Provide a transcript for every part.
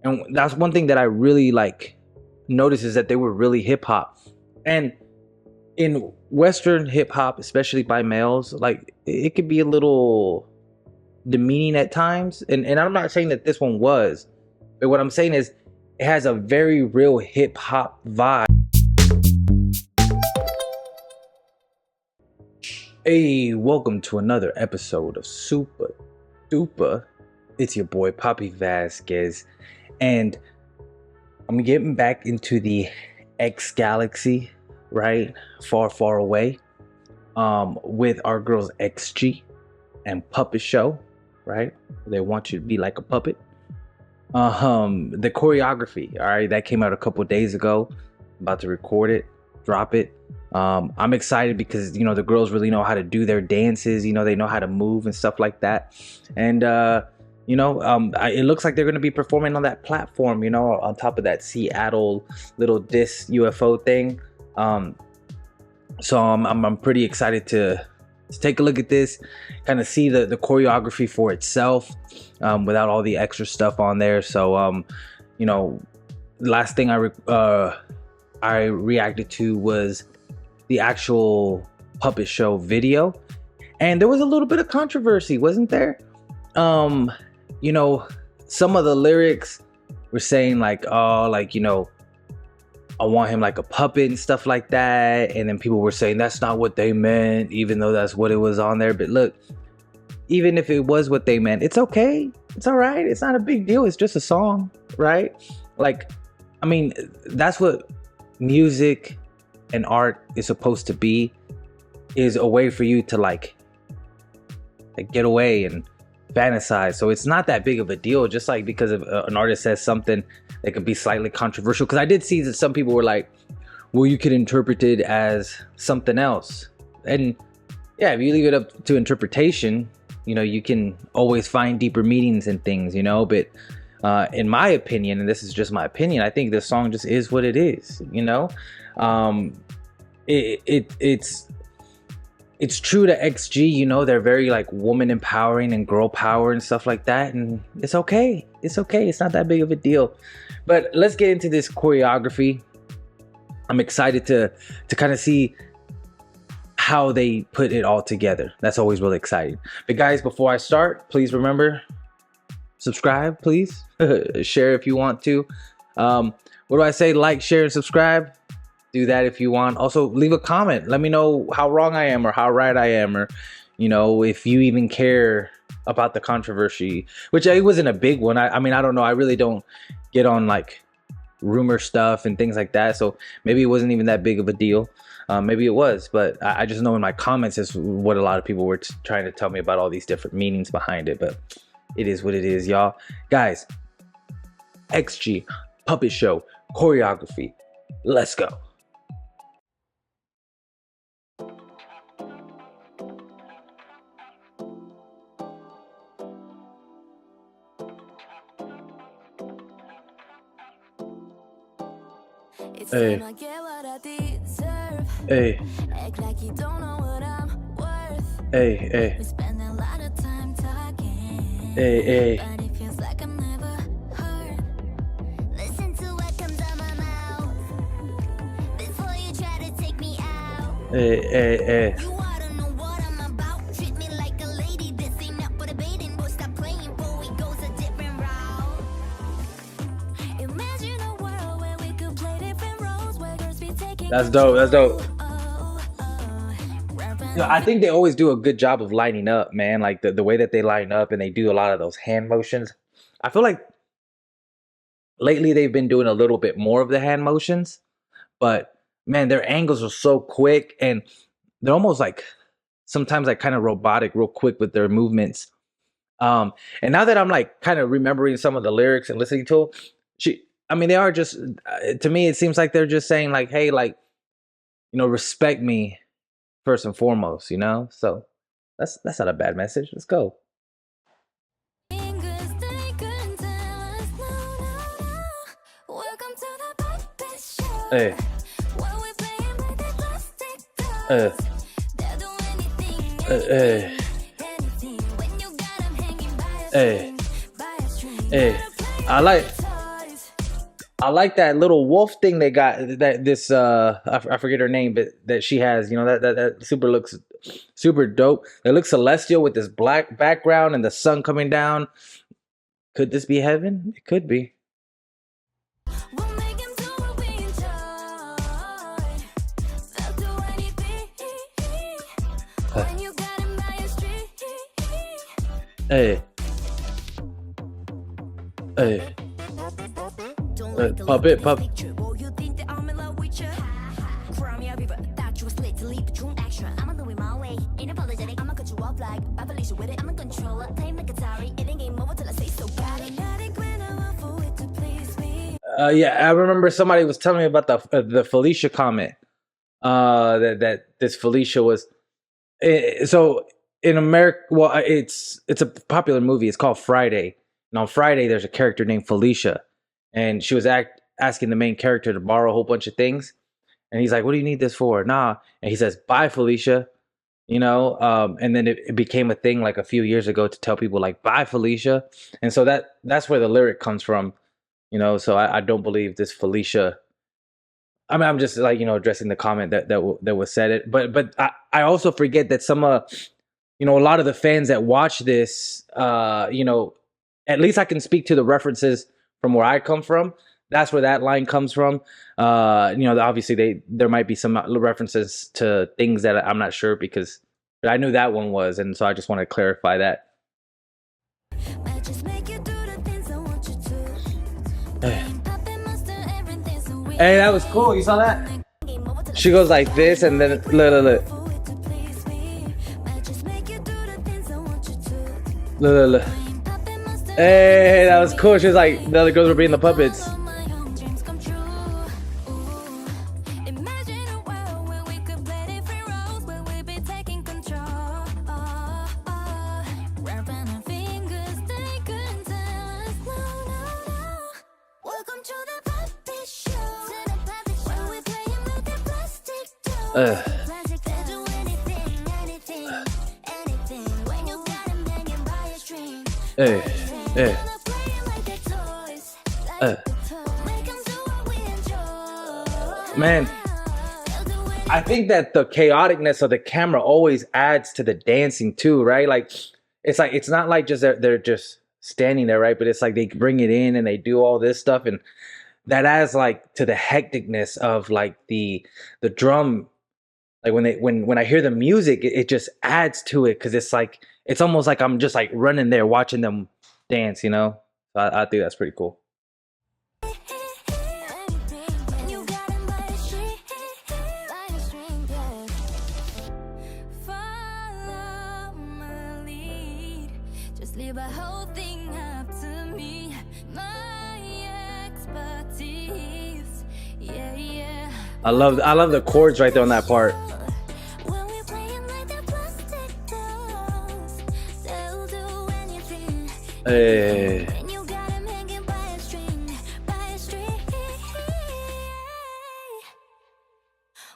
And that's one thing that I really like noticed, is that they were really hip hop. And in Western hip hop, especially by males, like it could be a little demeaning at times. And I'm not saying that this one was, but what I'm saying is it has a very real hip hop vibe. Hey, welcome to another episode of Supadupa. It's your boy Papi Vazquez, and I'm getting back into the Xgalx, right? Far, far away. With our girls XG and Puppet Show, right? They want you to be like a puppet. The choreography, all right, that came out a couple days ago. I'm about to record it, drop it. I'm excited because the girls really know how to do their dances. They know how to move and stuff like that. And it looks like they're going to be performing on that platform, on top of that Seattle little disc UFO thing. So I'm pretty excited to take a look at this, kind of see the choreography for itself, without all the extra stuff on there. So last thing I reacted to was the actual Puppet Show video, and there was a little bit of controversy, wasn't there? Some of the lyrics were saying like, oh, like, I want him like a puppet and stuff like that. And then people were saying that's not what they meant, even though that's what it was on there. But look, even if it was what they meant, it's okay. It's all right. It's not a big deal. It's just a song, right? Like, I mean, that's what music and art is supposed to be, is a way for you to like get away and fantasize. So it's not that big of a deal, just like because of an artist says something that could be slightly controversial. Because I did see that some people were like, well, you could interpret it as something else. And yeah, if you leave it up to interpretation, you can always find deeper meanings and things, but in my opinion, and this is just my opinion, I think this song just is what it is. It's true to XG, they're very like woman empowering and girl power and stuff like that, and it's okay. It's okay. It's not that big of a deal. But let's get into this choreography. I'm excited to kind of see how they put it all together. That's always really exciting. But guys, before I start, please remember, subscribe, please. Share if you want to. What do I say? Like, share, and subscribe. Do that if you want. Also, leave a comment. Let me know how wrong I am or how right I am, or if you even care about the controversy, which it wasn't a big one. I mean, I don't know. I really don't get on like rumor stuff and things like that. So maybe it wasn't even that big of a deal. Maybe it was, but I just know in my comments is what a lot of people were trying to tell me about all these different meanings behind it. But it is what it is, y'all. Guys, XG, Puppet Show, choreography. Let's go. Hey. Hey. Act like you don't know what I'm worth. Hey, hey. We spend a lot of time talking. Hey, hey. But it feels like I'm never heard. Listen to what comes out my mouth before you try to take me out. Hey, hey, hey. You ought to know what I'm about. Treat me like a lady. This ain't up for debating. Boy, stop playing, boy. We goes a different route. Imagine a world where we could play different roles, where girls be taking. That's dope. That's dope. I think they always do a good job of lining up, man. Like the way that they line up, and they do a lot of those hand motions. I feel like lately they've been doing a little bit more of the hand motions, but man, their angles are so quick, and they're almost like sometimes like kind of robotic, real quick with their movements. And now that I'm like kind of remembering some of the lyrics and listening to them, they are just, to me, it seems like they're just saying like, hey, like, respect me first and foremost, so that's not a bad message. Let's go. Hey. Hey. Hey. I like I like that little wolf thing they got. That this I forget her name, but that she has. You know that super looks super dope. It looks celestial with this black background and the sun coming down. Could this be heaven? It could be. Hey. Hey. Puppet. Yeah, I remember somebody was telling me about the Felicia comment. That this Felicia was so in America. Well, it's a popular movie. It's called Friday, and on Friday there's a character named Felicia, and she was asking the main character to borrow a whole bunch of things, and he's like, "What do you need this for?" Nah, and he says, "Bye, Felicia." You know, and then it became a thing like a few years ago to tell people like, "Bye, Felicia," and so that's where the lyric comes from. You know, so I don't believe this Felicia. I mean, I'm just like, addressing the comment that was said it, but I also forget that some a lot of the fans that watch this, at least I can speak to the references from where I come from. That's where that line comes from. Obviously there might be some references to things that I'm not sure, because but I knew that one was, and so I just want to clarify that. Hey, that was cool. You saw that? She goes like this, and then look. Look. Hey, that was cool. She was like, the other girls were being the puppets. Hey. Man, I think that the chaoticness of the camera always adds to the dancing too, right? Like it's not like just they're just standing there, right? But it's like they bring it in and they do all this stuff, and that adds like to the hecticness of like the drum. Like when I hear the music, it just adds to it, because it's almost like I'm just like running there watching them dance, So I think that's pretty cool. I love the chords right there on that part. Hey.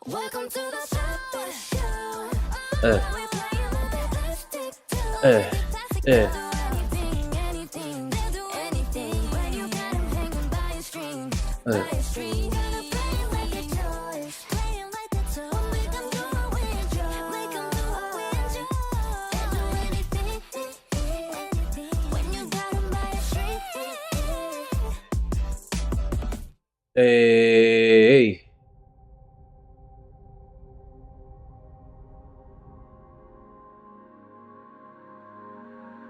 Welcome to the Hey.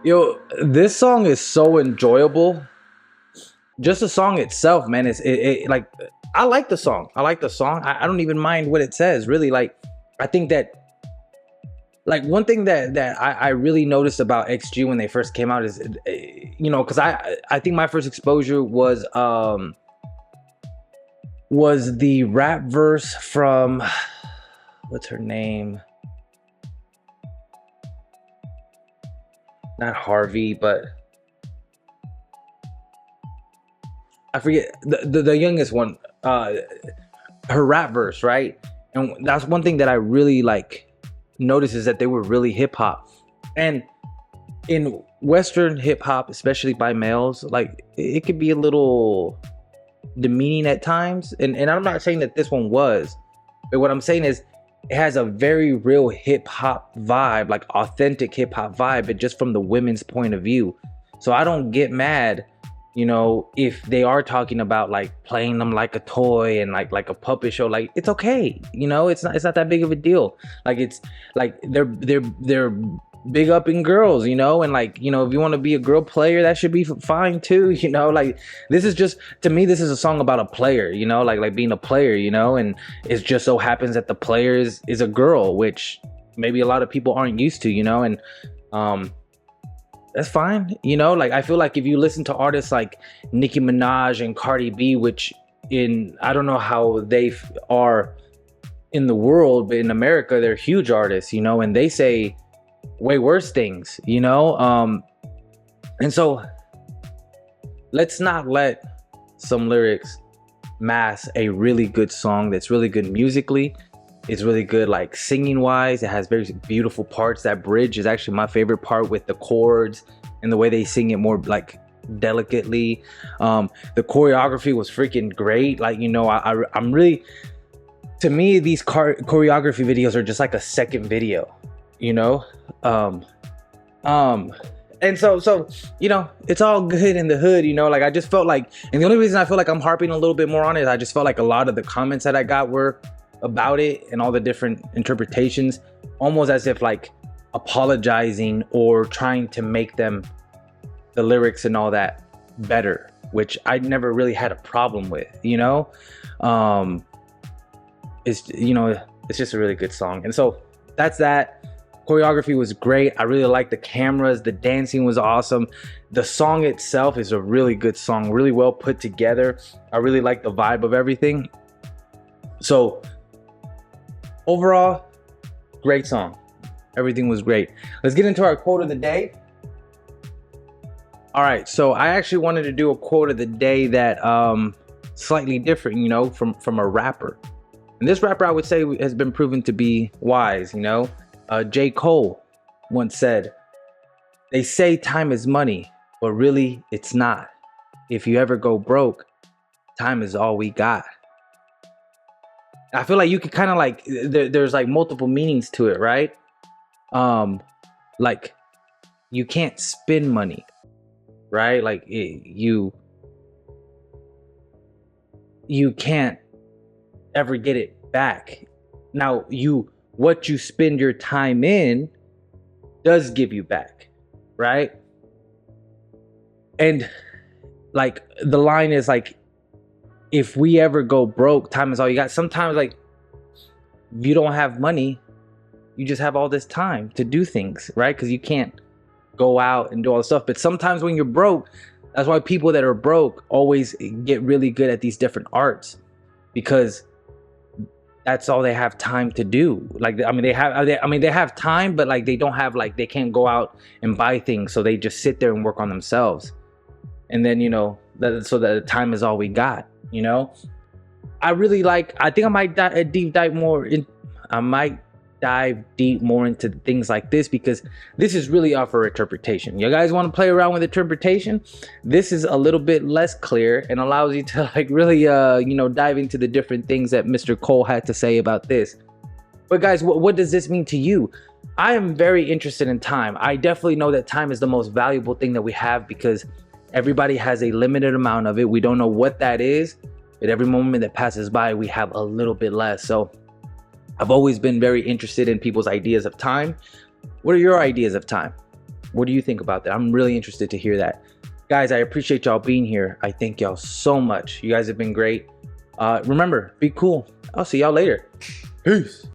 Yo, this song is so enjoyable. Just the song itself, man, like, I like the song. I don't even mind what it says, really. Like, I think that, like, one thing that I really noticed about XG when they first came out is, because I think my first exposure was the rap verse from, what's her name? Not Harvey, but I forget the youngest one. Her rap verse, right? And that's one thing that I really like noticed, is that they were really hip hop. And in Western hip hop, especially by males, like, it could be a little demeaning at times, and I'm not saying that this one was, but what I'm saying is it has a very real hip-hop vibe, like authentic hip-hop vibe, but just from the women's point of view. So I don't get mad, you know, if they are talking about like playing them like a toy and like a puppet show. Like, it's okay, you know, it's not that big of a deal. Like, it's like they're big up in girls, you know, and like, you know, if you want to be a girl player, that should be fine too, you know. Like, this is just, to me, this is a song about a player, you know, like being a player, you know, and it just so happens that the player is a girl, which maybe a lot of people aren't used to, you know. And that's fine, you know. Like, I feel like if you listen to artists like Nicki Minaj and Cardi B, which I don't know how they are in the world, but in America, they're huge artists, you know, and they say way worse things, you know. And so let's not let some lyrics mask a really good song that's really good musically. It's really good like singing wise. It has very beautiful parts. That bridge is actually my favorite part, with the chords and the way they sing it more like delicately. The choreography was freaking great. Like, you know, I'm really, to me, these choreography videos are just like a second video, you know. And so you know, it's all good in the hood, you know. Like, I just felt like, and the only reason I feel like I'm harping a little bit more on it is I just felt like a lot of the comments that I got were about it, and all the different interpretations, almost as if like apologizing or trying to make them, the lyrics and all that, better, which I never really had a problem with, you know. It's, you know, it's just a really good song. And so that's that. Choreography was great. I really liked the cameras. The dancing was awesome. The song itself is a really good song, really well put together. I really like the vibe of everything. So overall, great song. Everything was great. Let's get into our quote of the day. All right, so I actually wanted to do a quote of the day that slightly different, you know, from a rapper. And this rapper, I would say, has been proven to be wise, you know. J. Cole once said, "They say time is money, but really it's not. If you ever go broke, time is all we got." I feel like you could kind of like, there's like multiple meanings to it, right? Like, you can't spend money, right? Like, you can't ever get it back. Now, what you spend your time in does give you back, right? And like, the line is like, if we ever go broke, time is all you got. Sometimes, like, if you don't have money, you just have all this time to do things, right? Because you can't go out and do all this stuff. But sometimes when you're broke, that's why people that are broke always get really good at these different arts, because that's all they have time to do. Like, I mean, they have time, but like, they don't have, like, they can't go out and buy things. So they just sit there and work on themselves. And then, you know, so the time is all we got, you know. I think I might dive deep more into things like this, because this is really up for interpretation. You guys want to play around with interpretation? This is a little bit less clear and allows you to like really you know, dive into the different things that Mr. Cole had to say about this. But guys, what does this mean to you? I am very interested in time. I definitely know that time is the most valuable thing that we have, because everybody has a limited amount of it. We don't know what that is, but every moment that passes by, we have a little bit less. So I've always been very interested in people's ideas of time. What are your ideas of time? What do you think about that? I'm really interested to hear that. Guys, I appreciate y'all being here. I thank y'all so much. You guys have been great. Remember, be cool. I'll see y'all later. Peace.